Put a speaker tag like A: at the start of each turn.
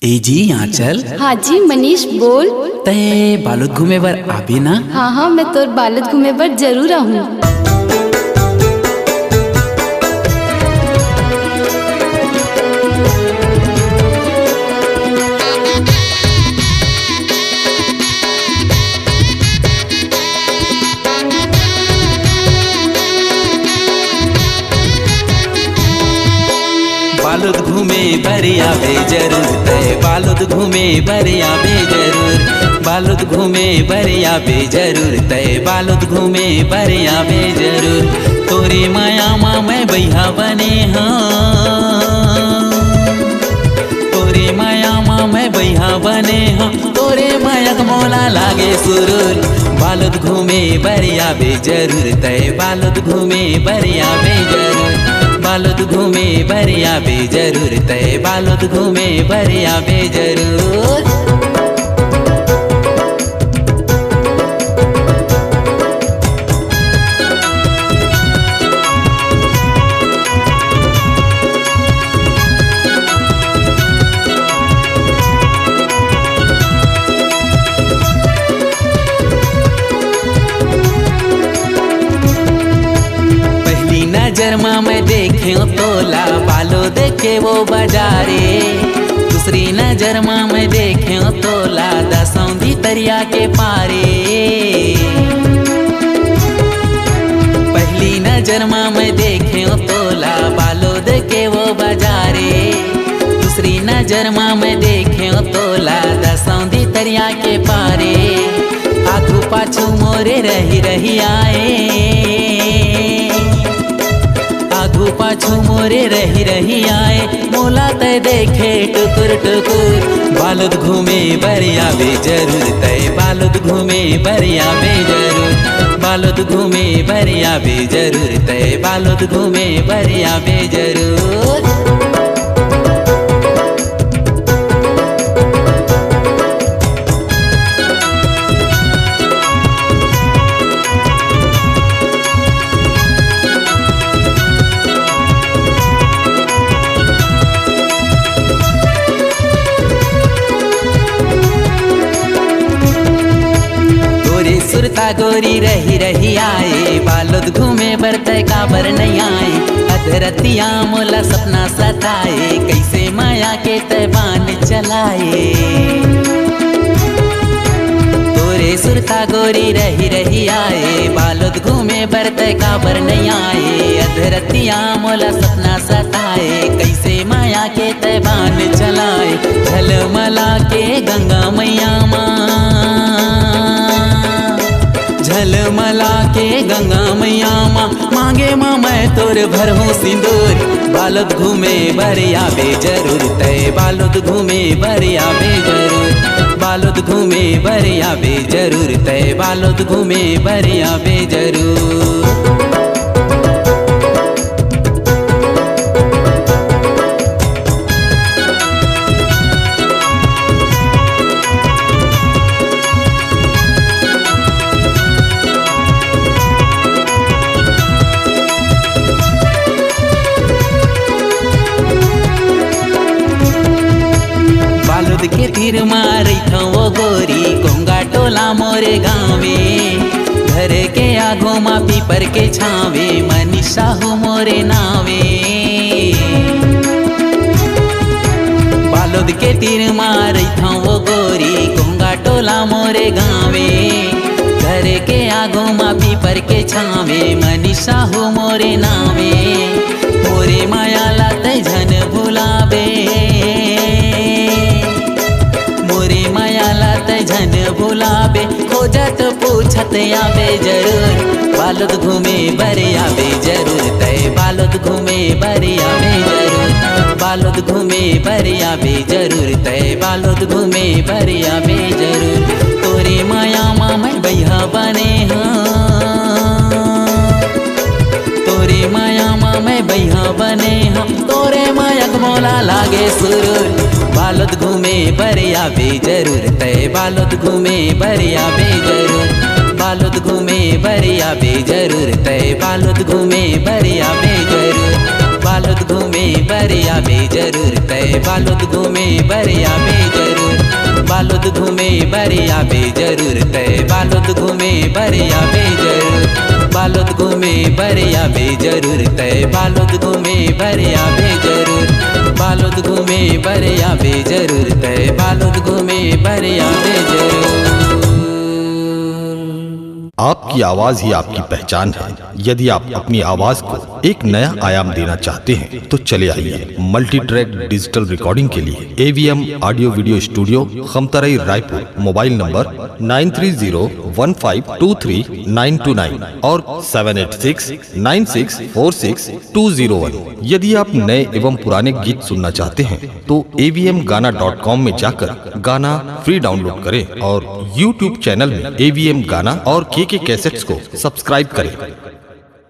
A: ए जी आंचल।
B: हाँ जी मनीष बोल।
A: तय बालोद घूमे बर आबे ना?
B: हाँ हाँ मैं तोर बालोद घूमे बर जरूर आऊँ।
A: बालोद घूमे बर आबे जरूर, तय बालोद घूमे बर आबे जरूर। बालोद घूमे बर आबे जरूर, तय बालोद घूमे बर आबे जरूर। तोरे माया माँ मैं बैहा बने हाँ, तोरे माया माँ मैं बैहा बने हाँ। तोरे मायक मोला लागे सुरूर। बालोद घूमे बर आबे जरूर, तय बालोद घूमे बर आबे जरूर। बालोद घूमे बर आबे जरूर, तय बालोद घूमे बर आबे जरूर। नजर माँ मैं देखे तोला बालोद के वो बाजारे। दूसरी नजर माँ मैं देखे तोला दसौंदी दरिया के पारे। पहली नजर माँ मैं देखे तोला बालोद के वो बाजारे। दूसरी नजर माँ मैं देखे तोला दसौंदी दरिया के पारे। आगू पाछू मोरे रही रही आए, आगू पाछू मोरे रही रही आए। मोला तय देखे टुकुर टुकुर। बालोद घूमे बर आबे जरूर, तय बालोद घूमे बर आबे जरूर। बालोद घूमे बर आबे जरूर, तय बालोद घूमे बर आबे जरूर। सुरता गोरी रही रही आए। बालोद घूमे बर तय काबर नहीं आए। अधरतिया मोला सपना सताए, कैसे माया के तय बान चलाए। तोरे सुरता गोरी रही रही आए। बालोद घूमे बर तय काबर नहीं आए। अधरतिया मोला सपना सताए, कैसे माया के तय बान चलाए। झलमला के गंगा मैया माँ, झलमला के गंगा मैया माँ मांगे माँ मैं तोर भरहूँ सिंदूर। बालोद घूमे बर आबे जरूर, तय बालोद घूमे बर आबे जरूर। बालोद घूमे बर आबे जरूर, तय बालोद घूमे बर आबे जरूर। बालोद के तीर मारी था वो गोरी गोंगा टोला मोरे गाँवे। घर के आगो माँ पीपर के छावे मनीषा हो मोरे नावे। बालोद के तीर मारी था वो गोरी गोंगा टोला मोरे गाँवे। घर के आगो माँ पीपर के छावे मनीषा हो मोरे नावे। मोरे माया लाते झन भुलावे, मोरे माया लात झन भुलाबे। खोजत पूछत आबे जरूर। बालोद घूमे बर आबे जरूर, तय बालोद घूमे बर आबे जरूर। बालोद घूमे बर आबे जरूर, तय बालोद घूमे बर आबे जरूर। तोरे माया माँ मैं बैहा बने हाँ, तोरे माया माँ मैं बैहा बने हाँ। तोरे मायक मोला लागे सुरूर। बालोद घूमे बर आबे जरूर, तय बालोद घूमे बर आबे जरूर। बालोद घूमे बर आबे जरूर, तय बालोद घूमे बर आबे जरूर। बालोद बालुद घूमे बरिया बे जरूर तय बालुद घूमे बरिया बे जरूर बालुद घूमे बरिया बे जरूर तय बालुद घूमे बरिया बे जरूर बालुद घूमे बरिया बे जरूर तय बालुद घूमे बरिया बे जरूर बालुद घूमे बरिया बे जरूर तय बालुद घूमे बरिया बे जरूर।
C: आपकी आवाज ही आपकी पहचान है। यदि आप अपनी आवाज को एक नया आयाम देना चाहते हैं तो चले आइए मल्टी ट्रैक डिजिटल रिकॉर्डिंग के लिए AVM audio video studio Khamtarai Raipur. Mobile number 9301523929 और 7869646201। यदि आप नए एवं पुराने गीत सुनना चाहते हैं तो avmgana.com में जाकर गाना फ्री डाउनलोड करें और YouTube चैनल में AVM गाना और KK कैसेट्स को सब्सक्राइब करें।